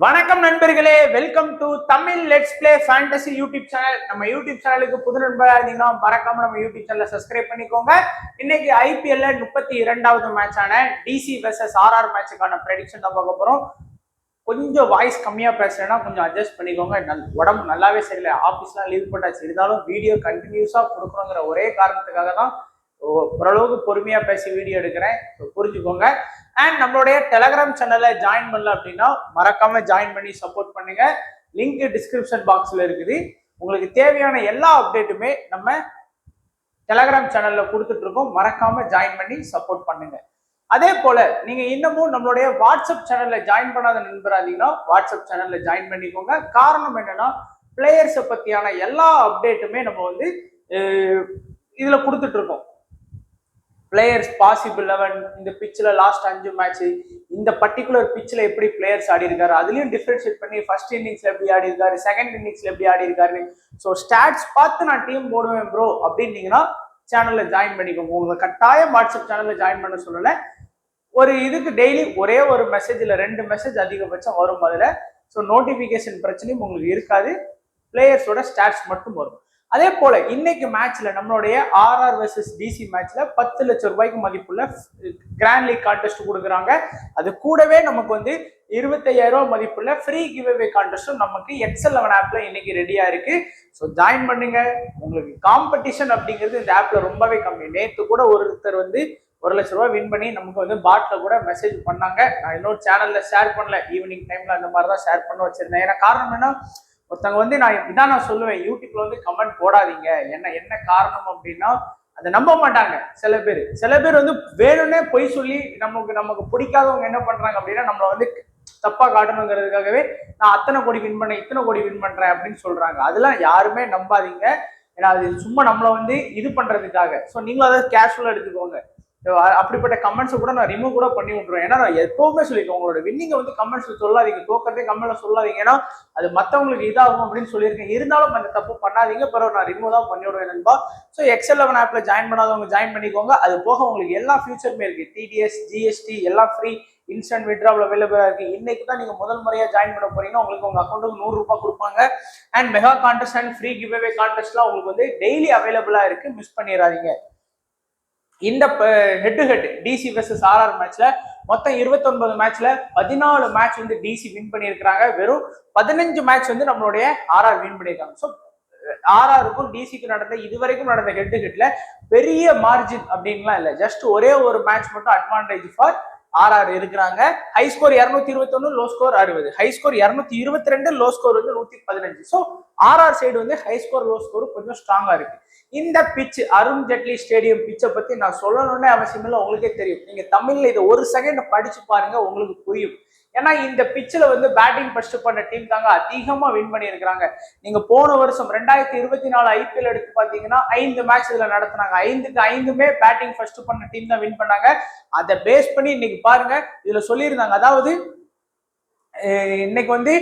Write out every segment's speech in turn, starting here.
வணக்கம் நண்பர்களே, welcome to Tamil let's play fantasy YouTube channel. நம்ம யூடியூப் சேனலுக்கு புது நண்பராக இருந்தீங்கன்னா மறக்காம நம்ம யூடியூப் சேனலை சப்ஸ்கிரைப் பண்ணிக்கோங்க. இன்னைக்கு ஐபிஎல்ல 32வது மேட்சான டிசி வெர்சஸ் ஆர்ஆர் மேட்சுக்கான ப்ரெடிக்ஷன் தான் பார்க்க போறோம். கொஞ்சம் வாய்ஸ் கம்மியா பேசுறேன்னா கொஞ்சம் அட்ஜஸ்ட் பண்ணிக்கோங்க. உடம்பு நல்லாவே சரியில்லை, ஆஃபீஸ்லாம் லீவ் போட்டாச்சு. இருந்தாலும் வீடியோ கண்டினியூஸா கொடுக்கணுங்கிற ஒரே காரணத்துக்காக தான் ஓரளவுக்கு பொறுமையா பேசி வீடியோ எடுக்கிறேன், புரிஞ்சுக்கோங்க. அண்ட் நம்மளுடைய டெலகிராம் சேனலை ஜாயின் பண்ணல அப்படின்னா மறக்காம ஜாயின் பண்ணி சப்போர்ட் பண்ணுங்க. லிங்க் டிஸ்கிரிப்ஷன் பாக்ஸ்ல இருக்குது. உங்களுக்கு தேவையான எல்லா அப்டேட்டுமே நம்ம டெலகிராம் சேனல்ல கொடுத்துட்டு இருக்கோம். மறக்காம ஜாயின் பண்ணி சப்போர்ட் பண்ணுங்க. அதே போல நீங்க இன்னமும் நம்மளுடைய வாட்ஸ்அப் சேனல்ல ஜாயின் பண்ணாத நண்பராதீங்கன்னா வாட்ஸ்அப் சேனல்ல ஜாயின் பண்ணிக்கோங்க. காரணம் என்னன்னா, பிளேயர்ஸை பத்தியான எல்லா அப்டேட்டுமே நம்ம வந்து இதுல கொடுத்துட்டு இருக்கோம். பிளேயர்ஸ் பாசிபிள் 11, இந்த பிச்சில் லாஸ்ட் 5 மேட்ச், இந்த பர்டிகுலர் பிச்சில் எப்படி பிளேயர்ஸ் ஆடி இருக்காரு, அதுலயும் டிஃபரன்ஷியேட் பண்ணி ஃபர்ஸ்ட் இன்னிங்ஸ்ல எப்படி ஆடி இருக்காரு, செகண்ட் இன்னிங்ஸ்ல எப்படி ஆடி இருக்காரு. ஸோ ஸ்டாட்ஸ் பார்த்து நான் டீம் போடுவேன் ப்ரோ அப்படின்னீங்கன்னா சேனல்ல ஜாயின் பண்ணிக்கோங்க. உங்களுக்கு கட்டாயம் வாட்ஸ்அப் சேனல்ல ஜாயின் பண்ண சொல்லல. ஒரு இதுக்கு டெய்லி ஒரே ஒரு மெசேஜ்ல 2 மெசேஜ் அதிகபட்சம் வரும் அதுல. ஸோ நோட்டிபிகேஷன் பிரச்சனையும் உங்களுக்கு இருக்காது, பிளேயர்ஸோட ஸ்டாட்ஸ் மட்டும் வரும். அதே போல இன்னைக்கு மேட்ச்ல நம்மளுடைய ஆர்ஆர் வெர்சஸ் டிசி மேட்ச்ல 10 லட்சம் ரூபாய்க்கு மதிப்புள்ள கிராண்ட் லீக் கான்டெஸ்ட் கொடுக்குறாங்க. அது கூடவே நமக்கு வந்து 25,000 ரூபாய் மதிப்புள்ள ஃப்ரீ கிவ் அவே கான்டெஸ்டும் நமக்கு XL11 ஆப்ல இன்னைக்கு ரெடியா இருக்கு. ஸோ ஜாயின் பண்ணுங்க. உங்களுக்கு காம்படிஷன் அப்படிங்கிறது இந்த ஆப்ல ரொம்பவே கம்மி. நேற்று கூட ஒருத்தர் வந்து 1 லட்சம் ரூபாய் வின் பண்ணி நமக்கு வந்து பாட்ல கூட மெசேஜ் பண்ணாங்க. நான் இன்னொரு சேனல்ல ஷேர் பண்ணல, ஈவினிங் டைம்ல அந்த மாதிரி தான் ஷேர் பண்ண வச்சிருந்தேன். ஏன்னா காரணம் என்ன, ஒருத்தவங்க வந்து நான் சொல்லுவேன், யூடியூப்ல வந்து கமெண்ட் போடாதீங்க. என்ன காரணம் அப்படின்னா, அதை நம்ப மாட்டாங்க சில பேர் வந்து வேணும்னே பொய் சொல்லி நமக்கு பிடிக்காதவங்க என்ன பண்றாங்க அப்படின்னா, நம்மளை வந்து தப்பா காட்டணுங்கிறதுக்காகவே நான் அத்தனை கோடி வின் பண்ணேன், இத்தனை கோடி வின் பண்றேன் அப்படின்னு சொல்றாங்க. அதெல்லாம் யாருமே நம்பாதீங்க. ஏன்னா அது சும்மா நம்மளை வந்து இது பண்றதுக்காக. ஸோ நீங்களும் அதை கேஷுவலா எடுத்துக்கோங்க. அப்படிப்பட்ட கமெண்ட்ஸை கூட நான் ரிமூவ் கூட பண்ணி விட்டுருவேன். ஏன்னா நான் எப்பவுமே சொல்லியிருக்கேன், உங்களோட வின்னிங்கை வந்து கமெண்ட்ஸ்ல சொல்லாதீங்க, தோக்கறதே கமெண்ட்ல சொல்லாதீங்க. ஏன்னா அது மற்றவங்களுக்கு இதாகும் அப்படின்னு சொல்லியிருக்கேன். இருந்தாலும் அந்த தப்பு பண்ணாதீங்க. பிறகு நான் ரிமூவ் தான் பண்ணி விடுவேன் நண்பா. ஸோ XL11 ஆப்ல ஜாயின் பண்ணாதவங்க ஜாயின் பண்ணிக்கோங்க. அது போக உங்களுக்கு எல்லா ஃபியூச்சருமே இருக்கு. TDS, GST எல்லாம் ஃப்ரீ, இன்ஸ்டன்ட் வித்ட்ராவல் அவைலபிளா இருக்கு. இன்னைக்கு தான் நீங்க முதல் முறையா ஜாயின் பண்ண போறீங்கன்னா உங்களுக்கு உங்க அக்கௌண்ட்டுக்கு 100 ரூபாய் கொடுப்பாங்க. And mega contest and free give away கான்டெஸ்ட்லாம் உங்களுக்கு வந்து டெய்லி அவைலபிளா இருக்கு. மிஸ் பண்ணிடாதீங்க. இந்த head to head DC versus RR மேட்ச்ல மொத்தம் 29 மேட்ச்ல 14 மேட்ச் வந்து டிசி வின் பண்ணியிருக்கிறாங்க. வெறும் 15 மேட்ச் வந்து நம்மளுடைய ஆர்ஆர் வின் பண்ணியிருக்காங்க. ஸோ ஆர்ஆருக்கும் டிசிக்கும் இதுவரைக்கும் நடந்த ஹெட் டு ஹெட்ல பெரிய மார்ஜின் அப்படின்லாம் இல்லை. ஜஸ்ட் ஒரே ஒரு மேட்ச் மட்டும் அட்வான்டேஜ் ஃபார் ஆர்ஆர் இருக்கிறாங்க. High score 221, low score 60. High score 222, low score வந்து 115. ஸோ ஆர்ஆர் சைடு வந்து ஹை ஸ்கோர் லோ ஸ்கோர் கொஞ்சம் ஸ்ட்ராங்கா இருக்கு. இந்த பிச் அருண் ஜெட்லி ஸ்டேடியம் பிச்சை பத்தி நான் சொல்லணும்னே அவசியம் இல்லை, உங்களுக்கே தெரியும். நீங்க தமிழ்ல இதை ஒரு செகண்ட் படிச்சு பாருங்க, உங்களுக்கு புரியும். ஏன்னா இந்த பிச்சில் வந்து பேட்டிங் ஃபர்ஸ்ட் பண்ண டீம் தாங்க அதிகமா வின் பண்ணியிருக்கிறாங்க. நீங்க போன வருஷம் 2024 ஐபிஎல் எடுத்து பாத்தீங்கன்னா 5 மேட்ச் இதுல நடத்தினாங்க. 5க்கு 5மே பேட்டிங் ஃபர்ஸ்ட் பண்ண டீம் தான் வின் பண்ணாங்க. அதை பேஸ் பண்ணி இன்னைக்கு பாருங்க, இதுல சொல்லியிருந்தாங்க, அதாவது இன்னைக்கு வந்து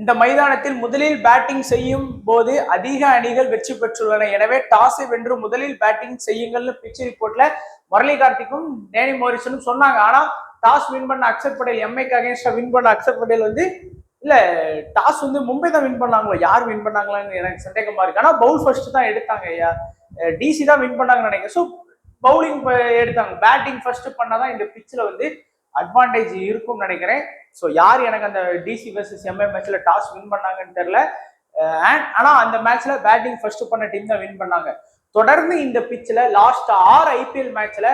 இந்த மைதானத்தில் முதலில் பேட்டிங் செய்யும் போது அதிக அணிகள் வெற்றி பெற்றுள்ளன. எனவே டாஸை வென்று முதலில் பேட்டிங் செய்யுங்கள்னு பிச் ரிப்போர்ட்ல முரளி கார்த்திக்கும் டேனி மோரிசனும் சொன்னாங்க. ஆனா டாஸ் வின் பண்ண அக்ஷர் பட்டேல், எம்ஐக்கு அகேன்ஸ்டா வின் பண்ண அக்ஷர் பட்டேல் வந்து இல்ல, டாஸ் வந்து மும்பை தான் வின் பண்ணாங்களோ, யார் வின் பண்ணாங்களான்னு எனக்கு சந்தேகமா இருக்கு. ஆனா பவுல் ஃபர்ஸ்ட் தான் எடுத்தாங்க. டிசி தான் வின் பண்ணாங்கன்னு நினைக்கிறேன். ஸோ பவுலிங் எடுத்தாங்க. பேட்டிங் ஃபர்ஸ்ட் பண்ணாதான் இந்த பிச்சில் வந்து அட்வான்டேஜ் இருக்கும்னு நினைக்கிறேன். ஸோ யார் எனக்கு அந்த டிசி வெர்சஸ் எம்ஐ மேட்ச்ல டாஸ் வின் பண்ணாங்கன்னு தெரியல. ஆனா அந்த மேட்ச்ல பேட்டிங் ஃபர்ஸ்ட் பண்ண டீம் தான் வின் பண்ணாங்க. தொடர்ந்து இந்த பிச்சில் லாஸ்ட் 6 ஐபிஎல் மேட்ச்ல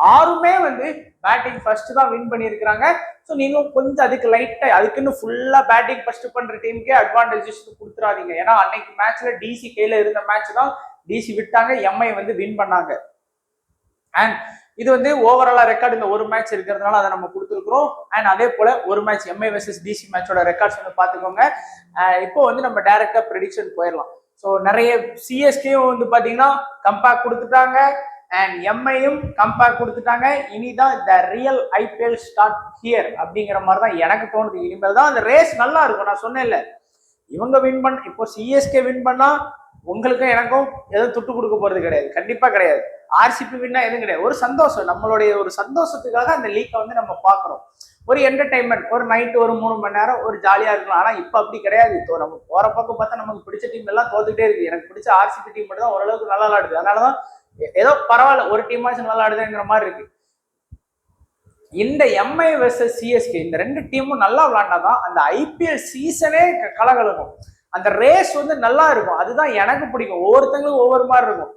6மே வந்து பேட்டிங் ஃபர்ஸ்ட் தான் வின் பண்ணியிருக்கிறாங்க. ஸோ நீங்க கொஞ்சம் அதுக்கு லைட்டா, அதுக்குன்னு ஃபுல்லா பேட்டிங் ஃபர்ஸ்ட் பண்ற டீமுக்கே அட்வான்டேஜஸ் கொடுத்துறாதீங்க. ஏன்னா அன்னைக்கு மேட்ச்ல டிசி கையில இருந்த மேட்ச் தான் டிசி விட்டாங்க, எம்ஐ வந்து வின் பண்ணாங்க. அண்ட் இது வந்து ஓவராலா ரெக்கார்டு இந்த ஒரு மேட்ச் இருக்கிறதுனால அதை நம்ம கொடுத்துருக்கிறோம். அண்ட் அதே போல ஒரு மேட்ச் எம்ஐ வெர்சஸ் டிசி மேட்சோட ரெக்கார்ட்ஸ் வந்து பாத்துக்கோங்க. இப்போ வந்து நம்ம டைரக்டா ப்ரெடிக்ஷன் போயிடலாம். ஸோ நிறைய சிஎஸ்கேயும் வந்து பாத்தீங்கன்னா கம்பேக் கொடுத்துட்டாங்க, அண்ட் எம்ஐயும் கம்பேக் கொடுத்துட்டாங்க. இனிதான் the real IPL start here அப்படிங்கிற மாதிரி தான் எனக்கு தோணுது. இனிமேல் தான் அந்த ரேஸ் நல்லா இருக்கும். நான் சொன்னேன்ல, இவங்க வின் பண்ண, இப்போ சிஎஸ்கே வின் பண்ணா உங்களுக்கும் எனக்கும் எதுவும் துட்டு கொடுக்க போறது கிடையாது, கண்டிப்பா கிடையாது. ஆர்சிபி வின்னா எதுவும் கிடையாது. ஒரு சந்தோஷம், நம்மளுடைய ஒரு சந்தோஷத்துக்காக அந்த லீக்கை வந்து நம்ம பார்க்குறோம். ஒரு என்டர்டைன்மெண்ட், ஒரு நைட்டு ஒரு 3 மணி நேரம் ஒரு ஜாலியா இருக்கலாம். ஆனா இப்ப அப்படி கிடையாது. இப்போ நம்ம போற பக்கம் பார்த்தா நமக்கு பிடிச்ச டீம் எல்லாம் தோத்துக்கிட்டே இருக்கு. எனக்கு பிடிச்ச ஆர்சிபி டீம் மட்டும் தான் ஓரளவுக்கு நல்லா விளையாடுது. அதனாலதான் ஏதோ பரவாயில்ல, ஒரு டீமாச்சும் நல்லா ஆடுதுங்கிற மாதிரி இருக்கு. இந்த எம்ஐ வெர்சஸ் சிஎஸ்கே இந்த 2 டீமும் நல்லா விளையாண்டாதான் அந்த ஐபிஎல் சீசனே கலகலக்கும். அந்த ரேஸ் வந்து நல்லா இருக்கும். அதுதான் எனக்கு பிடிக்கும். ஒவ்வொருத்தங்களுக்கும் ஒவ்வொரு மாதிரி இருக்கும்.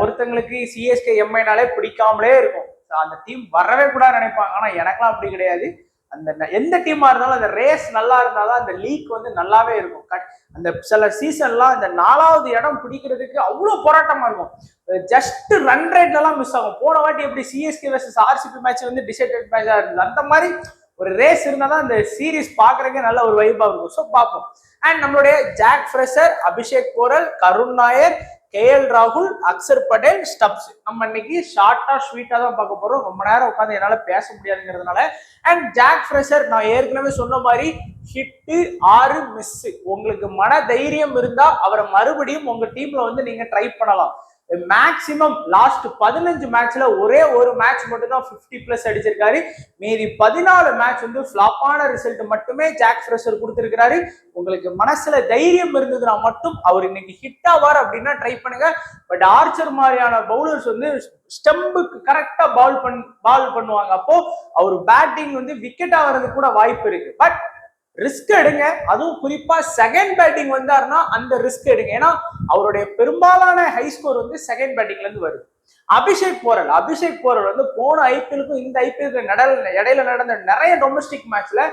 ஒருத்தங்களுக்கு சிஎஸ்கே எம்ஐனாலே பிடிக்காமலே இருக்கும். அந்த டீம் வரவே கூடாது நினைப்பாங்க. ஆனா எனக்கெல்லாம் அப்படி கிடையாது. அந்த எந்த டீமா இருந்தாலும் அந்த ரேஸ் நல்லா இருந்தாதான் அந்த லீக் வந்து நல்லாவே இருக்கும். அந்த சில சீசன்லாம் இந்த 4வது இடம் பிடிக்கிறதுக்கு அவ்வளவு போராட்டமா இருக்கும். ஜஸ்ட் ரன் ரேட்ல எல்லாம் மிஸ் ஆகும். போன வாட்டி எப்படி சிஎஸ்கே வெர்சஸ் ஆர்சிபி மேட்ச் வந்து டிசைடட் மேட்சா இருந்தது, அந்த மாதிரி ஒரு ரேஸ் இருந்தாதான் அந்த சீரீஸ் பாக்குறதுக்கு நல்ல ஒரு வைபா இருக்கும். ஸோ பார்ப்போம். அண்ட் நம்மளுடைய ஜாக் ஃப்ரெஷர், அபிஷேக் போரல், கருண் நாயர், கேஎல் ராகுல், அக்சர் படேல், ஸ்டப்ஸ். நம்ம இன்னைக்கு ஷார்ட்டா ஸ்வீட்டா தான் பார்க்க போறோம். ரொம்ப நேரம் உட்காந்து என்னால பேச முடியாதுங்கிறதுனால. அண்ட் ஜாக் ஃப்ரெஷர் நான் ஏற்கனவே சொன்ன மாதிரி ஹிட்டு 6 மிஸ். உங்களுக்கு மன தைரியம் இருந்தா அவரை மறுபடியும் உங்க டீம்ல வந்து நீங்க ட்ரை பண்ணலாம். மேக்சிமம் லாஸ்ட் 15 மேட்ச்ல ஒரே ஒரு மேட்ச் மட்டும் தான் 50+ அடிச்சிருக்காரு. மீதி 14 மேட்ச் வந்து ஃபிளாப்பான ரிசல்ட் மட்டுமே ஜாக் ஃப்ரெஷர் கொடுத்திருக்கிறாரு. உங்களுக்கு மனசுல தைரியம் இருந்ததுன்னா மட்டும் அவர் இன்னைக்கு ஹிட் ஆவார் அப்படின்னா ட்ரை பண்ணுங்க. பட் ஆர்ச்சர் மாதிரியான பவுலர்ஸ் வந்து ஸ்டம்புக்கு கரெக்டா பால் பண்ணுவாங்க. அப்போ அவர் பேட்டிங் வந்து விக்கெட் ஆகிறதுக்கு கூட வாய்ப்பு இருக்கு. பட் ரிஸ்க் எடுங்க. அதுவும் குறிப்பா செகண்ட் பேட்டிங் வந்தாருன்னா அந்த ரிஸ்க் எடுங்க. ஏன்னா அவருடைய பெரும்பாலான ஹை ஸ்கோர் வந்து செகண்ட் பேட்டிங்ல இருந்து வருது. அபிஷேக் போரல் வந்து போன ஐபிஎலுக்கும் இந்த ஐபிஎலுக்கு இடையில நடந்த நிறைய டொமஸ்டிக் மேட்ச்ல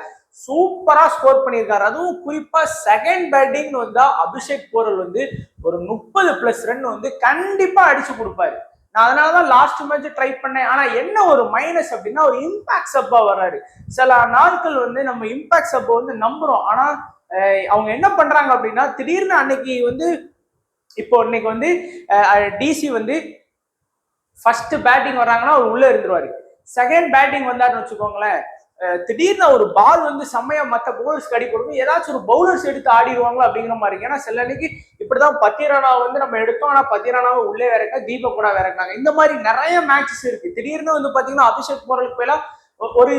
சூப்பரா ஸ்கோர் பண்ணியிருக்காரு. அதுவும் குறிப்பா செகண்ட் பேட்டிங்னு வந்தா அபிஷேக் போரல் வந்து ஒரு 30+ ரன் வந்து கண்டிப்பா அடிச்சு கொடுப்பாரு. நான் அதனாலதான் லாஸ்ட் மேட்ச் ட்ரை பண்ணேன். ஆனா என்ன ஒரு மைனஸ் அப்படின்னா ஒரு இம்பாக்ட் சப்பா வர்றாரு. சில நாட்கள் வந்து நம்ம இம்பாக்ட் சப்பை வந்து நம்புறோம். ஆனா அவங்க என்ன பண்றாங்க அப்படின்னா திடீர்னு அன்னைக்கு வந்து இப்போ இன்னைக்கு வந்து டிசி வந்து ஃபர்ஸ்ட் பேட்டிங் வர்றாங்கன்னா அவர் உள்ள இருந்துருவாரு. செகண்ட் பேட்டிங் வந்தாருன்னு வச்சுக்கோங்களேன், திடீர்னு ஒரு பால் வந்து செம்மையா மற்ற பவுலர்ஸ்க்கு அடி கொடுக்கும். ஏதாச்சும் ஒரு பவுலர்ஸ் எடுத்து ஆடிடுவாங்களோ அப்படிங்கிற மாதிரி இருக்கு. ஏன்னா சில அன்னைக்கு இப்படிதான் பத்திரானா வந்து நம்ம எடுத்தோம். ஆனா பத்திரானாவை உள்ளே வேறக்கா, தீபக் கூட வேறக்காங்க. இந்த மாதிரி நிறைய மேட்சஸ் இருக்கு. திடீர்னு வந்து பாத்தீங்கன்னா அபிஷேக் போரலுக்கு போயெல்லாம் ஒரு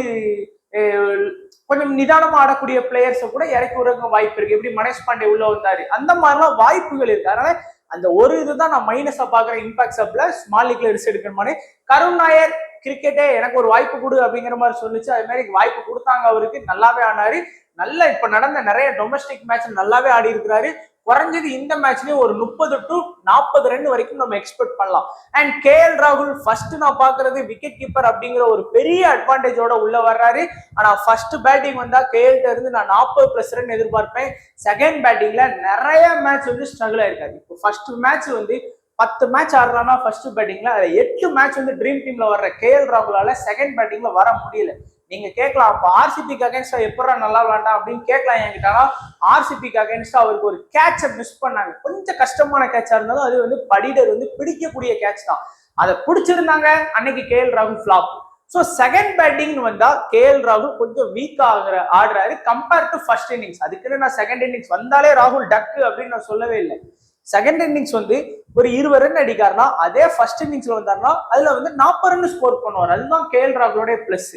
கொஞ்சம் நிதானமா ஆடக்கூடிய பிளேயர்ஸை கூட இறக்கி விடுறதுக்கு வாய்ப்பு இருக்கு. எப்படி மனேஷ் பாண்டே உள்ள வந்தாரு, அந்த மாதிரிலாம் வாய்ப்புகள் இருக்கு. அதனால அந்த ஒரு இதுதான் நான் மைனஸா பாக்குறேன். இம்பாக்ட் சப்ல ஸ்மால் லீக்ல ரிஸ்க் எடுக்கணுமானே. கருண் நாயர் கிரிக்கெட்டே எனக்கு ஒரு வாய்ப்பு கொடு அப்படிங்கிற மாதிரி சொல்லிச்சு. அது மாதிரி வாய்ப்பு கொடுத்தாங்க. அவருக்கு நல்லாவே ஆனாரு. நல்ல இப்ப நடந்த நிறைய டொமஸ்டிக் மேட்ச் நல்லாவே ஆடி இருக்கிறாரு. குறைஞ்சது இந்த மேட்ச்லயும் ஒரு 30 to 40 ரன் வரைக்கும் நம்ம எக்ஸ்பெக்ட் பண்ணலாம். அண்ட் கேஎல் ராகுல் ஃபர்ஸ்ட் நான் பாக்குறது விக்கெட் கீப்பர் அப்படிங்கிற ஒரு பெரிய அட்வான்டேஜோட உள்ள வர்றாரு. ஆனா ஃபர்ஸ்ட் பேட்டிங் வந்தா கேஎல்ட்ட இருந்து நான் 40+ ரன் எதிர்பார்ப்பேன். செகண்ட் பேட்டிங்ல நிறைய மேட்ச் வந்து ஸ்ட்ரகிள் ஆயிருக்காரு. இப்போ ஃபர்ஸ்ட் மேட்ச் வந்து 10 மேட்ச் ஆடுறான்னா ஃபர்ஸ்ட் பேட்டிங்ல 8 மேட்ச் வந்து ட்ரீம் டீம்ல வர்ற கேஎல் ராகுலால செகண்ட் பேட்டிங்ல வர முடியல. நீங்க கேட்கலாம், அப்ப ஆர்சிபிக்கு அகேன்ஸ்டா எப்படா நல்லா விளாண்டா அப்படின்னு கேட்கலாம் என்கிட்ட. ஆர்சிபிக்கு அகேன்ஸ்டா அவருக்கு ஒரு கேட்சை மிஸ் பண்ணாங்க. கொஞ்சம் கஷ்டமான கேட்சா இருந்தாலும் அது வந்து படிடர் வந்து பிடிக்கக்கூடிய கேட்ச் தான். அதை பிடிச்சிருந்தாங்க. அன்னைக்கு கேஎல் ராகுல் ஃபிளாப். ஸோ செகண்ட் பேட்டிங்னு வந்தா கேஎல் ராகுல் கொஞ்சம் வீக் ஆடுறாரு கம்பேர்ட் டு ஃபர்ஸ்ட் இன்னிங்ஸ். அதுக்குன்னு நான் செகண்ட் இன்னிங்ஸ் வந்தாலே ராகுல் டக்கு அப்படின்னு நான் சொல்லவே இல்லை. செகண்ட் இன்னிங்ஸ் வந்து ஒரு 20 ரன் அடிக்காருனா அதே ஃபர்ஸ்ட் இன்னிங்ஸ்ல வந்தாருன்னா அதுல வந்து 40 ரன் ஸ்கோர் பண்ணுவார். அதுதான் கேஎல் ராகுலோட பிளஸ்.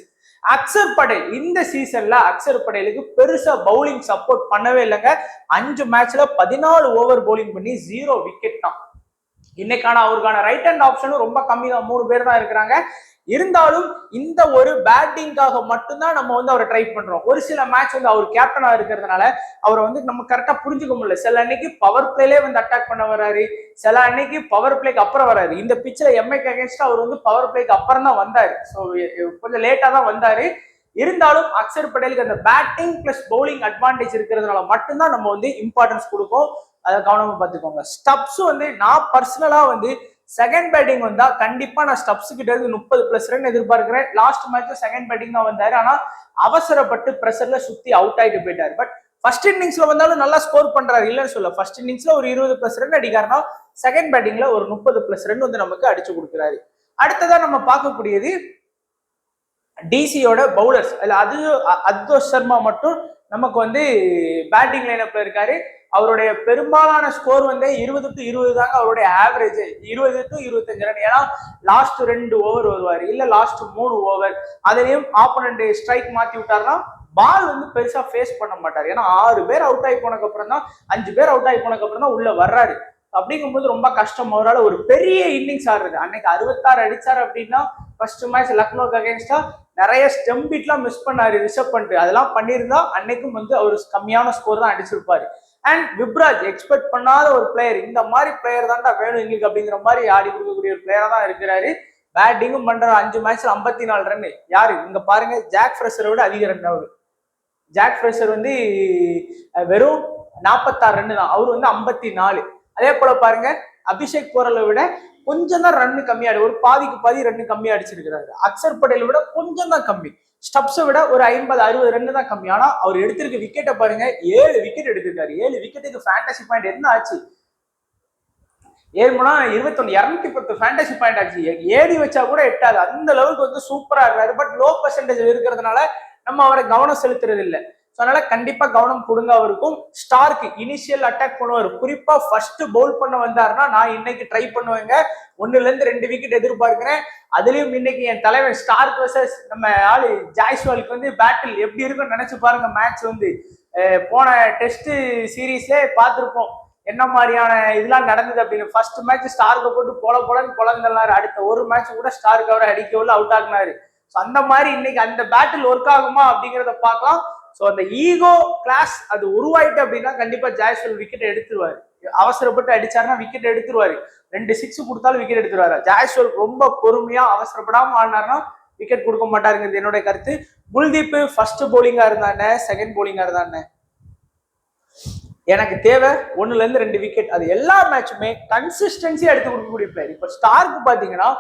அக்சர் படேல் இந்த சீசன்ல அக்சர் படேலுக்கு பெருசா பவுலிங் சப்போர்ட் பண்ணவே இல்லைங்க. 5 மேட்ச்ல 14 ஓவர் பவுலிங் பண்ணி 0 விக்கெட் தான். இன்னைக்கான அவருக்கான ரைட் ஹேண்ட் ஆப்ஷனும் ரொம்ப கம்மி தான். 3 பேர் தான் இருக்கிறாங்க. இருந்தாலும் இந்த ஒரு பேட்டிங்காக மட்டும்தான் நம்ம வந்து அவரை ட்ரை பண்றோம். ஒரு சில மேட்ச் வந்து அவர் கேப்டனா இருக்கிறதுனால அவரை வந்து நம்ம கரெக்டா புரிஞ்சுக்க முடியல. சில அன்னைக்கு பவர் பிளேலே வந்து அட்டாக் பண்ண வராரு, சில அன்னைக்கு பவர் பிளேக்கு அப்புறம் வராரு. இந்த பிச்சில் எம்ஐக்கு அகேன்ஸ்டா அவர் வந்து பவர் பிளேக்கு அப்புறம் தான் வந்தாரு. ஸோ கொஞ்சம் லேட்டா தான் வந்தாரு. இருந்தாலும் அக்சர் படேலுக்கு அந்த பேட்டிங் பிளஸ் பவுலிங் அட்வான்டேஜ் இருக்கிறதுனால மட்டும்தான் நம்ம வந்து இம்பார்ட்டன்ஸ் கொடுப்போம். அதை கவனமா பார்த்துக்கோங்க. ஸ்டப்ஸ் வந்து நான் பர்சனலா வந்து செகண்ட் பேட்டிங் வந்தா கண்டிப்பா நான் ஸ்டப்ஸ் கிட்ட இருந்து 30+ ரன் எதிர்பார்க்கிறேன். லாஸ்ட் மேட்ச் செகண்ட் பேட்டிங் தான் வந்தாரு. ஆனா அவசரப்பட்டு பிரஷர்ல சுத்தி அவுட் ஆயிட்டு போயிட்டாரு. பட் ஃபர்ஸ்ட் இன்னிங்ஸ்ல வந்தாலும் நல்லா ஸ்கோர் பண்றாரு, இல்லைன்னு சொல்ல. ஃபர்ஸ்ட் இன்னிங்ஸ்ல ஒரு 20+ ரன் அடிக்காருன்னா செகண்ட் பேட்டிங்ல ஒரு 30+ ரன் வந்து நமக்கு அடிச்சு கொடுக்குறாரு. அடுத்ததான் நம்ம பார்க்கக்கூடியது டிசியோட பவுலர்ஸ். அதுல அத்யோஷ் சர்மா மட்டும் நமக்கு வந்து பேட்டிங் லைனப்ல இருக்காரு. அவருடைய பெரும்பாலான ஸ்கோர் வந்து 20 to 20 தாங்க அவருடைய ஆவரேஜ், 20 to 25 ரன். ஏன்னா லாஸ்ட் 2 ஓவர் வருவாரு, இல்ல லாஸ்ட் 3 ஓவர். அதுலயும் ஆப்போனண்ட் ஸ்ட்ரைக் மாத்தி விட்டாருன்னா பால் வந்து பெருசா ஃபேஸ் பண்ண மாட்டாரு. ஏன்னா 6 பேர் அவுட் ஆகி போனதுக்கு அப்புறம் தான், 5 பேர் அவுட் ஆகி போனதுக்கு அப்புறம் தான் உள்ள வர்றாரு. அப்படிங்கும்போது ரொம்ப கஷ்டம் அவரால் ஒரு பெரிய இன்னிங்ஸ் ஆடுறது. அன்னைக்கு 66 அடிச்சாரு அப்படின்னா ஃபர்ஸ்ட் மேட்ச் லக்னோக்கு அகேன்ஸ்டா நிறைய ஸ்டெம் பீட்லாம் மிஸ் பண்ணாரு ரிஷப் பண்ட். அதெல்லாம் பண்ணியிருந்தா அன்னைக்கும் வந்து அவர் கம்மியான ஸ்கோர் தான் அடிச்சிருப்பாரு. அண்ட் விப்ராஜ் எக்ஸ்பெக்ட் பண்ணாத ஒரு பிளேயர், இந்த மாதிரி பிளேயர் தான்டா வேணும் எங்களுக்கு அப்படிங்கிற மாதிரி ஆடி கொடுக்கக்கூடிய ஒரு பிளேயரா தான் இருக்கிறாரு. பேட்டிங்கும் பண்ற 5 மேட்ச்ல 54 ரன். யாரு இங்க பாருங்க, ஜாக் ஃப்ரெஷரை விட அதிக ரன் அவரு. ஜாக் ஃப்ரெஷர் வந்து வெறும் 46 ரன் தான், அவரு வந்து 54. அதே போல பாருங்க, அபிஷேக் போரலை விட கொஞ்சம் தான் ரன் கம்மியாடு, ஒரு பாதிக்கு பாதி ரன் கம்மியா அடிச்சிருக்கிறாரு. அக்சர் பட்டேலை விட கொஞ்சம் தான் கம்மி, ஸ்டப்ஸை விட ஒரு 50-60 ரன் தான் கம்மி. ஆனா அவர் எடுத்திருக்க விக்கெட்டை பாருங்க, 7 விக்கெட் எடுத்திருக்காரு. 7 விக்கெட்டுக்கு ஃபேண்டசி பாயிண்ட் என்ன ஆச்சு? 7 21 210 ஃபேண்டசி பாயிண்ட் ஆச்சு. ஏடி வச்சா கூட எட்டாது, அந்த லெவலுக்கு வந்து சூப்பரா இருக்காரு. பட் லோ பர்சன்டேஜ் இருக்கிறதுனால நம்ம அவரை கவனம் செலுத்துறது இல்லை. ஸோ அதனால கண்டிப்பா கவனம் கொடுங்க அவருக்கும். ஸ்டார்க்கு இனிஷியல் அட்டாக் பண்ணுவார், குறிப்பா ஃபர்ஸ்ட் பவுல் பண்ண வந்தாருன்னா நான் இன்னைக்கு ட்ரை பண்ணுவேங்க. 1-2 விக்கெட் எதிர்பார்க்கிறேன். அதுலயும் இன்னைக்கு என் தலைவன் ஸ்டார்க் வர்சஸ் நம்ம ஆளு ஜாய்ஸ்வாலுக்கு வந்து பேட்டில் எப்படி இருக்குன்னு நினைச்சு பாருங்க. மேட்ச் வந்து போன டெஸ்ட் சீரீஸே பார்த்துருப்போம் என்ன மாதிரியான இதெல்லாம் நடந்தது அப்படின்னு. ஃபர்ஸ்ட் மேட்ச் ஸ்டார்க்கை போட்டு போலன்னு பொழந்தாரு, அடுத்த ஒரு மேட்ச் கூட ஸ்டார்க் அவரை அடிக்கவில்லை, அவுட் ஆகினாரு. ஸோ அந்த மாதிரி இன்னைக்கு அந்த பேட்டில் ஒர்க் ஆகுமா அப்படிங்கிறத பார்க்கலாம். ஸோ அந்த ஈகோ கிளாஸ் அது உருவாயிட்டு அப்படின்னா கண்டிப்பா ஜாய்ஸ்வால் விக்கெட் எடுத்துருவாரு. அவசரப்பட்டு அடிச்சாருன்னா விக்கெட் எடுத்துருவாரு. 2 6 கொடுத்தாலும் விக்கெட் எடுத்துருவாரு. ஜாய்ஸ்வால் ரொம்ப பொறுமையா அவசரப்படாம ஆடினாருன்னா விக்கெட் கொடுக்க மாட்டாருங்கிறது என்னுடைய கருத்து. குல்தீப் ஃபர்ஸ்ட் போலிங்கா இருந்தானே, செகண்ட் போலிங்கா இருந்தானே, எனக்கு தேவை 1-2 விக்கெட். அது எல்லா மேட்சுமே கன்சிஸ்டன்சி எடுத்து கொடுக்கக்கூடிய பிளேயர். இப்ப ஸ்டார்க்கு பாத்தீங்கன்னா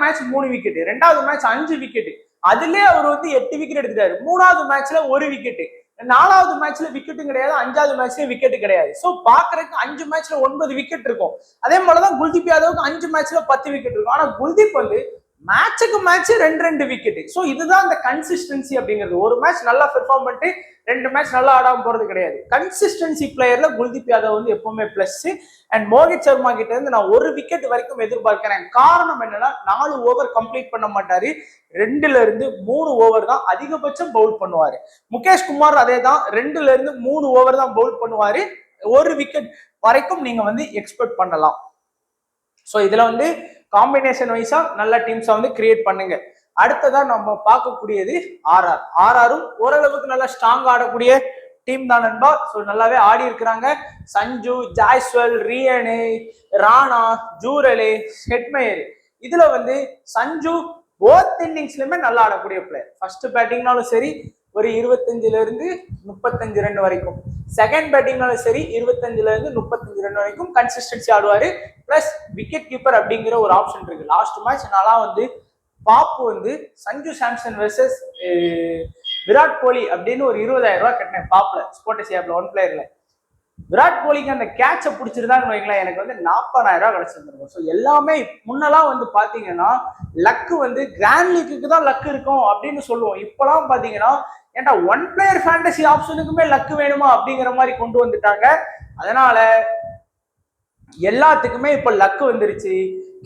மேட்ச் 3 விக்கெட், 2வது மேட்ச் 5 விக்கெட், அதுலயே அவர் வந்து 8 விக்கெட் எடுத்துட்டாரு. 3வது மேட்ச்ல 1 விக்கெட், 4வது மேட்ச்ல விக்கெட்டும் கிடையாது, 5வது மேட்ச்ல விக்கெட் கிடையாது. சோ பாக்குறதுக்கு 5 மேட்ச்ல 9 விக்கெட் இருக்கும். அதே மாதிரிதான் குல்தீப் யாதவுக்கு 5 மேட்ச்ல 10 விக்கெட் இருக்கும். ஆனா குல்தீப் வந்து மேட்சுக்கு மேட்ச் 2 விக்கெட். ஸோ இதுதான் அந்த கன்சிஸ்டன்சி அப்படிங்கிறது. ஒரு மேட்ச் நல்லா பெர்ஃபார்ம் பண்ணிட்டு 2 மேட்ச் நல்லா ஆடாம போறது கிடையாது. கன்சிஸ்டன்சி பிளேயர்ல குல்தீப் யாதவ் வந்து எப்பவுமே பிளஸ். அண்ட் மோஹித் சர்மா கிட்ட இருந்து நான் 1 விக்கெட் வரைக்கும் எதிர்பார்க்கிறேன். காரணம் என்னன்னா 4 ஓவர் கம்ப்ளீட் பண்ண மாட்டாரு, 2-3 ஓவர் தான் அதிகபட்சம் பவுல் பண்ணுவாரு. முகேஷ் குமார் அதே தான், 2-3 ஓவர் தான் பவுல் பண்ணுவாரு. 1 விக்கெட் வரைக்கும் நீங்க வந்து எக்ஸ்பெக்ட் பண்ணலாம். ஸோ இதுல வந்து காம்பினேஷன் வைஸா நல்ல டீம்ஸா வந்து கிரியேட் பண்ணுங்க. அடுத்ததா நம்ம பார்க்கக்கூடியது ஆர்ஆரும் ஓரளவுக்கு நல்லா ஸ்ட்ராங் ஆடக்கூடிய டீம் தான் நண்பா. ஸோ நல்லாவே ஆடி இருக்கிறாங்க. சஞ்சு, ஜாய்ஸ்வால், ரியனு, ராணா, ஜூரலு, ஹெட்மயர். இதுல வந்து சஞ்சு போத் இன்னிங்ஸ்லயுமே நல்லா ஆடக்கூடிய பிளேயர். ஃபர்ஸ்ட் பேட்டிங்னாலும் சரி ஒரு 25-35 ரன் வரைக்கும், செகண்ட் பேட்டிங்னாலும் சரி 25-35 ரன் வரைக்கும் கன்சிஸ்டன்சி ஆடுவாரு. பிளஸ் விக்கெட் கீப்பர் அப்படிங்கிற ஒரு ஆப்ஷன் இருக்கு. லாஸ்ட் மேட்ச் நான்லாம் வந்து பாப்பு வந்து சஞ்சு சாம்சன் வெர்சஸ் விராட் கோலி அப்படின்னு ஒரு 20,000 ரூபாய் கட்டினேன் பாப்ல, ஸ்போர்ட்ஸ் ஆப்ல, ஒன் பிளேயர்ல. விராட் கோலிக்கு அந்த கேட்சை பிடிச்சிருந்தான்னு வைங்களேன், எனக்கு வந்து 40,000 ரூபாய் கிடைச்சிருந்திருக்கும். ஸோ எல்லாமே முன்னெல்லாம் வந்து பாத்தீங்கன்னா லக்கு வந்து கிராண்ட் லீக்கு தான் லக்கு இருக்கும் அப்படின்னு சொல்லுவோம். இப்பெல்லாம் பாத்தீங்கன்னா ஏன்டா ஒன் பிளேயர் ஃபேண்டசி ஆப்ஷனுக்குமே லக்கு வேணுமா அப்படிங்கிற மாதிரி கொண்டு வந்துட்டாங்க. அதனால எல்லாத்துக்குமே இப்ப லக்கு வந்துருச்சு.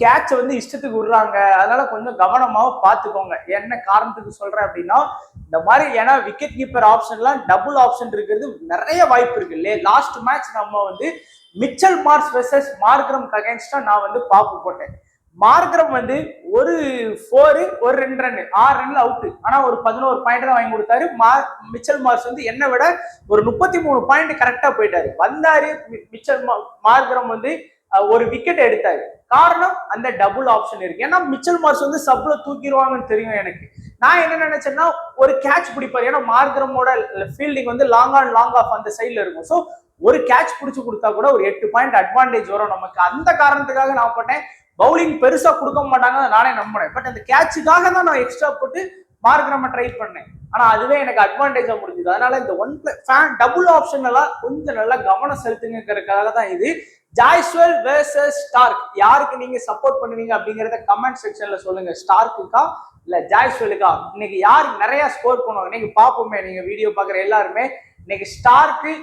கேட்ச வந்து இஷ்டத்துக்கு விடுறாங்க. அதனால கொஞ்சம் கவனமாவும் பார்த்துக்கோங்க. என்ன காரணத்துக்கு சொல்றேன் அப்படின்னா இந்த மாதிரி, ஏன்னா விக்கெட் கீப்பர் ஆப்ஷன்லாம் டபுள் ஆப்ஷன் இருக்கிறது நிறைய வாய்ப்பு இருக்கு. லாஸ்ட் மேட்ச் நம்ம வந்து மிச்சல் மார்ஸ் வெர்சஸ் மார்க்ரம் அகைன்ஸ்டா நான் வந்து பாப்பு போட்டேன். மார்க்ரம் வந்து ஒரு 4 ஒரு 2 ரன் 6 ரன்ல அவுட். ஆனா ஒரு 11 பாயிண்ட் தான் வாங்கி கொடுத்தாரு. மிச்சல் மார்ஸ் வந்து என்னை விட ஒரு 33 பாயிண்ட் கரெக்டா போயிட்டாரு. வந்தாரு மார்க்ரம் வந்து ஒரு விக்கெட் எடுத்தாரு. காரணம் அந்த டபுள் ஆப்ஷன் இருக்கு. ஏன்னா மிச்சல் மார்ஸ் வந்து சப்ல தூக்கிடுவாங்கன்னு தெரியும் எனக்கு. நான் என்ன நினைச்சேன்னா ஒரு கேட்ச் பிடிப்பாரு. ஏன்னா மார்க்ரமோட ஃபீல்டிங் வந்து லாங் ஆன் லாங் ஆஃப் அந்த சைட்ல இருக்கும். ஸோ ஒரு கேட்ச் பிடிச்சு கொடுத்தா கூட ஒரு 8 பாயிண்ட் அட்வான்டேஜ் வரும் நமக்கு. அந்த காரணத்துக்காக நான் போட்டேன். பவுலிங் பெருசா கொடுக்க மாட்டாங்க நானே நம்பினேன். பட் அந்த கேட்சுக்காக தான் நான் எக்ஸ்ட்ரா போட்டு மார்க்ரம ட்ரை பண்ணேன். ஆனா அதுவே எனக்கு அட்வான்டேஜா முடிஞ்சது. அதனால இந்த டபுள் ஆப்ஷன் எல்லாம் கொஞ்சம் நல்லா கவனம் செலுத்துங்கிறதுக்காக தான் இது. ஜாய்ஸ்வால் வெர்சஸ் ஸ்டார்க், யாருக்கு நீங்க சப்போர்ட் பண்ணுவீங்க அப்படிங்கறத கமெண்ட் செக்ஷன்ல சொல்லுங்க. ஸ்டார்க்குக்கா இல்ல ஜாய்ஸ்வாலுக்கா? இன்னைக்கு யாருக்கு நிறைய ஸ்கோர் பண்ணுவாங்க இன்னைக்கு பாப்போமே. நீங்க வீடியோ பாக்குற எல்லாருமே இன்னைக்கு ஸ்டார்க்கு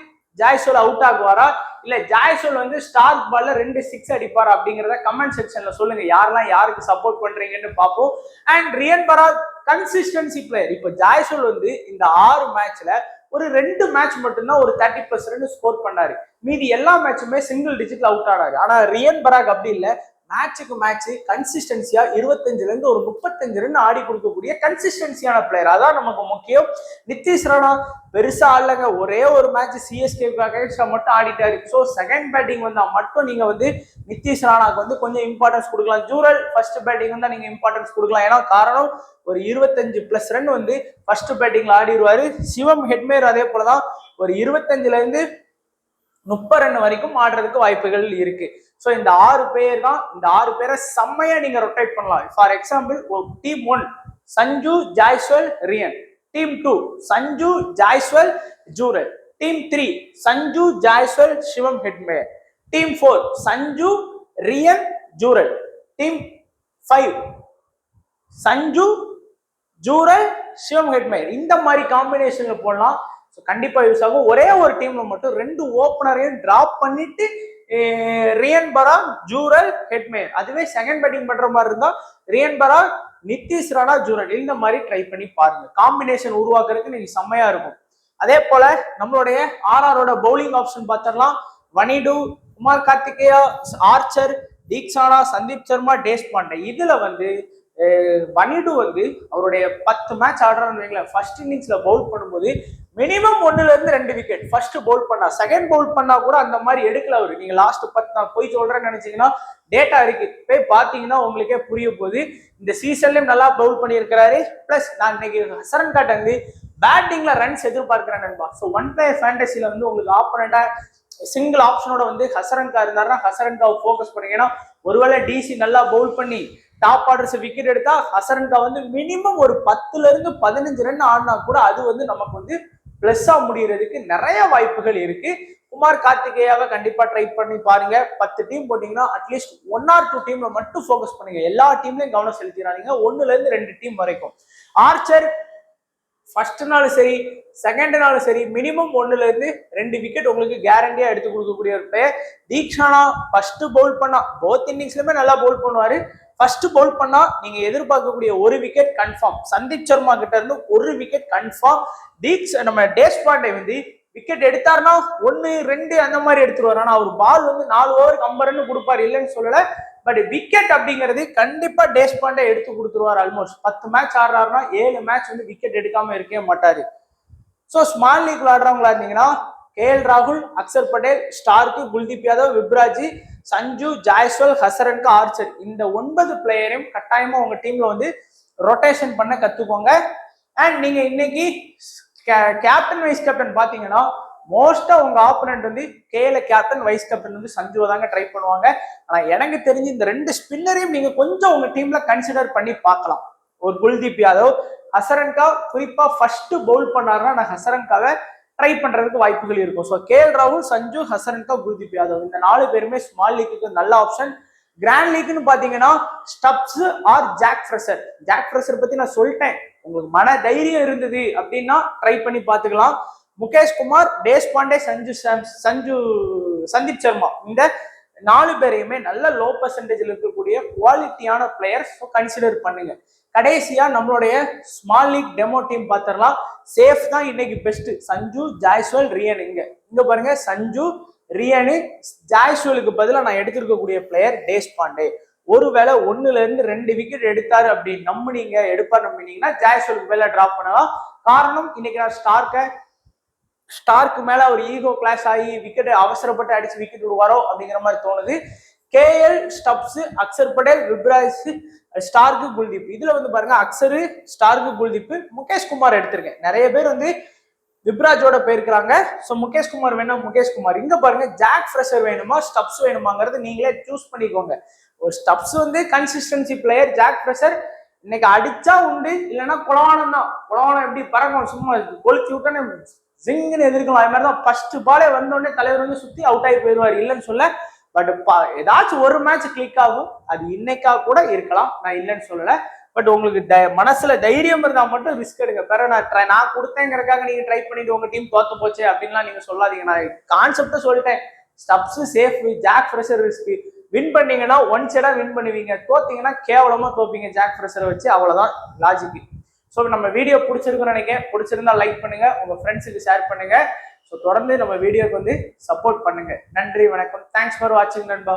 ஜாய்சோல் அவுட் ஆகுவாரா இல்ல ஜாய்சோல் வந்து ஸ்டார்க் பால்ல 2 6 அடிப்பாரா அப்படிங்கிறத கமெண்ட் செக்ஷன்ல சொல்லுங்க. யாரெல்லாம் யாருக்கு சப்போர்ட் பண்றீங்கன்னு பார்ப்போம். And Riyan Parag consistency player. இப்போ ஜாய்சோல் வந்து இந்த 6 மேட்ச்ல ஒரு 2 மேட்ச் மட்டும்தான் ஒரு 30+ ரன் ஸ்கோர் பண்ணாரு. மீதி எல்லா மேட்சுமே சிங்கிள் டிஜிட்ல அவுட் ஆனாரு. ஆனா ரியன் பராக் அப்படி இல்லை, மேட்சுக்கு மேட்ச் கன்சிஸ்டன்சியா 25ல இருந்து ஒரு 35 ரன் ஆடி கொடுக்கக்கூடிய கன்சிஸ்டன்சியான பிளேயர். அதான் நமக்கு முக்கியம். நிதிஷ் ராணா பெருசா ஆடலங்க, ஒரே ஒரு மேட்ச் சிஎஸ்கே மட்டும் ஆடிட்டாரு. ஸோ செகண்ட் பேட்டிங் வந்தா மட்டும் நீங்க வந்து நிதிஷ் ராணாக்கு வந்து கொஞ்சம் இம்பார்ட்டன்ஸ் கொடுக்கலாம். ஜூரல் ஃபர்ஸ்ட் பேட்டிங் வந்தா நீங்க இம்பார்ட்டன்ஸ் கொடுக்கலாம். ஏன்னா காரணம் ஒரு 25+ ரன் வந்து ஃபர்ஸ்ட் பேட்டிங்ல ஆடிடுவாரு. சிவம் ஹெட்மேர் அதே போலதான் ஒரு 25ல இருந்து 30 ரன் வரைக்கும் ஆடுறதுக்கு வாய்ப்புகள் இருக்கு. ஸோ இந்த 6 பேர் தான், இந்த 6 பேரை செம்மையா நீங்க ரொட்டேட் பண்ணலாம். For example team 1 Sanju Jaiswal Riyan, team 2 Sanju Jaiswal Jurel, team 3 Sanju Jaiswal Shivam Hetmyer, team 4 Sanju Riyan Jurel, team 5 Sanju Jurel Shivam Hetmyer. இந்த மாதிரி காம்பினேஷன்ல போடலாம். கண்டிப்பா யூஸ் ஆகும். ஒரே ஒரு டீம்ல மட்டும் 2 ஓப்பனரையும் டிராப் பண்ணிட்டு ரியன் பராக் ஜூரல் ஹெட்மேர், அதுவே செகண்ட் பேட்டிங் பண்ற மாதிரி இருந்தா ரியன் பராக் நிதிஷ் ராணா ஜூரல், இந்த மாதிரி ட்ரை பண்ணி பாருங்க. காம்பினேஷன் உருவாக்குறதுக்கு நீங்க செம்மையா இருக்கும். அதே போல நம்மளுடைய ஆர்ஆரோட பவுலிங் ஆப்ஷன் பார்த்துடலாம். வனிடு, குமார் கார்த்திகேயா, ஆர்ச்சர், தீக்ஷானா, சந்தீப் சர்மா, தேஷ்பாண்டே. இதுல வந்து வனிடு வந்து அவருடைய 10 மேட்ச் ஆடுறான்னு வைங்களேன், ஃபர்ஸ்ட் இன்னிங்ஸ்ல பவுல் பண்ணும்போது மினிமம் 1ல இருந்து 2 விக்கெட் ஃபர்ஸ்ட் பவுல் பண்ணா, செகண்ட் பவுல் பண்ணா கூட அந்த மாதிரி எடுக்கல அவரு. நீங்க லாஸ்ட் 10 நான் போய் சொல்றேன்னு நினைச்சீங்கன்னா டேட்டா இருக்கு, போய் பாத்தீங்கன்னா உங்களுக்கே புரிய போகுது. இந்த சீசன்லயும் நல்லா பவுல் பண்ணியிருக்கிறாரு. பிளஸ் நான் இன்னைக்கு ஹசரன் காட்ட வந்து பேட்டிங்ல ரன்ஸ் எதிர்பார்க்கிறேன் நண்பா. ஸோ ஒன் பிளேயர் ஃபேண்டசில வந்து உங்களுக்கு ஆப்போனண்டா சிங்கிள் ஆப்ஷனோட வந்து ஹசரன் கா இருந்தாருன்னா ஹசரன் காவை ஃபோக்கஸ் பண்ணுங்கன்னா, ஒருவேளை டிசி நல்லா பவுல் பண்ணி டாப் ஆர்டர்ஸ் விக்கெட் எடுத்தா ஹசரன் கா வந்து மினிமம் ஒரு 10ல இருந்து 15 ரன் ஆடினா கூட அது வந்து நமக்கு வந்து பிளஸ்ஸா முடியறதுக்கு நிறைய வாய்ப்புகள் இருக்கு. குமார் கார்த்திகேயாவை கண்டிப்பா ட்ரை பண்ணி பாருங்க. 10 டீம் போட்டீங்கன்னா அட்லீஸ்ட் 1 or 2 டீம்ல மட்டும் ஃபோக்கஸ் பண்ணுங்க. எல்லா டீம்லயும் கவனம் செலுத்திடாதீங்க. 1ல இருந்து 2 டீம் வரைக்கும். ஆர்ச்சர் ஃபர்ஸ்ட் நாளும் சரி செகண்ட் நாளும் சரி மினிமம் 1ல இருந்து 2 விக்கெட் உங்களுக்கு கேரண்டியா எடுத்து கொடுக்கக்கூடிய ஒரு பிளேயர். தீக்ஷானா ஃபர்ஸ்ட் பவுல் பண்ணா போத் இன்னிங்ஸ்லயுமே நல்லா பவுல் பண்ணுவாரு. ஃபர்ஸ்ட் பவுல் பண்ணா நீங்க எதிர்பார்க்கக்கூடிய 1 விக்கெட் கன்ஃபார்ம். சந்தீப் சர்மா கிட்ட இருந்து 1 விக்கெட் கன்ஃபார்ம். நம்ம தேஷ்பாண்டே வந்து விக்கெட் எடுத்தாருன்னா 1 2 அந்த மாதிரி எடுத்துருவாரு. ஆனா அவர் பால் வந்து 4 ஓவருக்கு 50 ரன் கொடுப்பாரு, இல்லைன்னு சொல்லல. பட் விக்கெட் அப்படிங்கிறது கண்டிப்பா தேஷ்பாண்டே எடுத்து கொடுத்துருவார். ஆல்மோஸ்ட் 10 மேட்ச் ஆடுறாருன்னா 7 மேட்ச் வந்து விக்கெட் எடுக்காம இருக்கவே மாட்டாரு. ஸோ ஸ்மால் லீக் விளையாடுறவங்களா இருந்தீங்கன்னா கேஎல் ராகுல், அக்சர் பட்டேல், ஸ்டார்க்கு, குல்தீப் யாதவ், விப்ராஜி, சஞ்சு ஜாய்ஸ்வால், ஹசரன்கா, ஆர்ச்சர், இந்த 9 பிளேயரையும் கட்டாயமா உங்க டீம்ல வந்து ரொட்டேஷன் பண்ண கத்துக்கோங்க. அண்ட் நீங்க இன்னைக்கு கேப்டன் வைஸ் கேப்டன் பாத்தீங்கன்னா மோஸ்டா உங்க ஆப்போனன்ட் வந்து கேல கேப்டன் வைஸ் கேப்டன் வந்து சஞ்சுவை தாங்க ட்ரை பண்ணுவாங்க. ஆனா எனக்கு தெரிஞ்சு இந்த 2 ஸ்பின்னரையும் நீங்க கொஞ்சம் உங்க டீம்ல கன்சிடர் பண்ணி பார்க்கலாம். ஒரு குல்தீப் யாதவ், ஹசரன்கா குறிப்பா ஃபர்ஸ்ட் பவுல் பண்ணாருன்னா நான் ஹசரன்காவை ட்ரை பண்றதுக்கு வாய்ப்புகள் இருக்கும். ஸோ கேஎல் ராகுல், சஞ்சு, ஹசரன்கா, குல்தீப் யாதவ் இந்த 4 பேருமே ஸ்மால் லீக்கு நல்ல ஆப்ஷன். கிராண்ட் லீக்னு பாத்தீங்கன்னா Stubbs or Jake Fraser. Jake Fraser பத்தி நான் சொல்லிட்டேன். உங்களுக்கு மன தைரியம் இருந்தது அப்படின்னா ட்ரை பண்ணி பார்த்துக்கலாம். முகேஷ் குமார், தேஷ்பாண்டே, சந்தீப் சர்மா இந்த 4 பேரையுமே நல்ல லோ பர்சன்டேஜ்ல இருக்கக்கூடிய குவாலிட்டியான பிளேயர்ஸ் கன்சிடர் பண்ணுங்க. கடைசியா நம்மளுடைய ஸ்மால் லீக் டெமோ டீம் பார்த்துடலாம். சேஃப் தான் இன்னைக்கு பெஸ்ட். சஞ்சு ஜாய்ஸ்வால் ரியன். இங்க பாருங்க, சஞ்சு ரியனு ஜாய்ஸ்வாலுக்கு பதிலாக நான் எடுத்திருக்கக்கூடிய பிளேயர் தேஷ்பாண்டே. ஒருவேளை 1ல இருந்து 2 விக்கெட் எடுத்தாரு அப்படி நம்பினீங்க, நம்பினீங்கன்னா ஜாய்ஸ்வாலுக்கு மேல டிராப் பண்ணலாம். காரணம் இன்னைக்கு நான் ஸ்டார்க்கு மேல ஒரு ஈகோ கிளாஷ் ஆகி விக்கெட் அவசரப்பட்டு அடிச்சு விக்கெட் விடுவாரோ அப்படிங்கிற மாதிரி தோணுது. KL, Stubbs, Axar Patel, Vipraj, Starc, Kuldeep. இதுல வந்து பாருங்க அக்சரு, ஸ்டார்க்கு, குல்தீப், முகேஷ் குமார் எடுத்திருக்கேன். நிறைய பேர் வந்து விப்ராஜோட போயிருக்கிறாங்க. ஸோ முகேஷ் குமார் வேணும், முகேஷ் குமார். இங்க பாருங்க ஜாக் ஃப்ரெஷர் வேணுமா ஸ்டப்ஸ் வேணுமாங்கிறது நீங்களே சூஸ் பண்ணிக்கோங்க. ஒரு ஸ்டப்ஸ் வந்து கன்சிஸ்டன்சி பிளேயர், ஜாக் ஃப்ரெஷர் இன்னைக்கு அடிச்சா உண்டு, இல்லைன்னா குளவானம் தான். குளவானம் எப்படி பறக்கும், சும்மா கொளுத்தி விட்டோன்னு ஜிங்குன்னு எதிர்க்கலாம். அது மாதிரி தான் ஃபர்ஸ்ட் பாலே வந்தோடனே தலைவர் வந்து சுத்தி அவுட் ஆகி போயிடுவார், இல்லைன்னு சொல்ல. பட் ஏதாச்சும் ஒரு மேட்ச் கிளிக் ஆகும். அது இன்னைக்கா கூட இருக்கலாம், நான் இல்லைன்னு சொல்லல. பட் உங்களுக்கு மனசுல தைரியம் இருந்தா மட்டும் ரிஸ்க் எடுங்க. பிற நான் கொடுத்தேங்கிறதுக்காக நீங்க ட்ரை பண்ணிட்டு உங்க டீம் தோத்து போச்சு அப்படின்லாம் நீங்க சொல்லாதீங்க. நான் கான்செப்ட சொல்லிட்டேன். Stubbs safe, Jake Fraser risk. Win பண்ணீங்கன்னா ஒன் சைடா வின் பண்ணுவீங்க, தோத்தீங்கன்னா கேவலமா தோப்பீங்க ஜாக் ஃப்ரெஷரை வச்சு. அவ்வளவுதான் லாஜிக். ஸோ நம்ம வீடியோ பிடிச்சிருக்குன்னு நினைக்கிறேன். பிடிச்சிருந்தா லைக் பண்ணுங்க, உங்க ஃப்ரெண்ட்ஸுக்கு ஷேர் பண்ணுங்க. ஸோ தொடர்ந்து நம்ம வீடியோக்கு வந்து சப்போர்ட் பண்ணுங்க. நன்றி, வணக்கம். தேங்க்ஸ் ஃபார் வாட்சிங் நண்பா.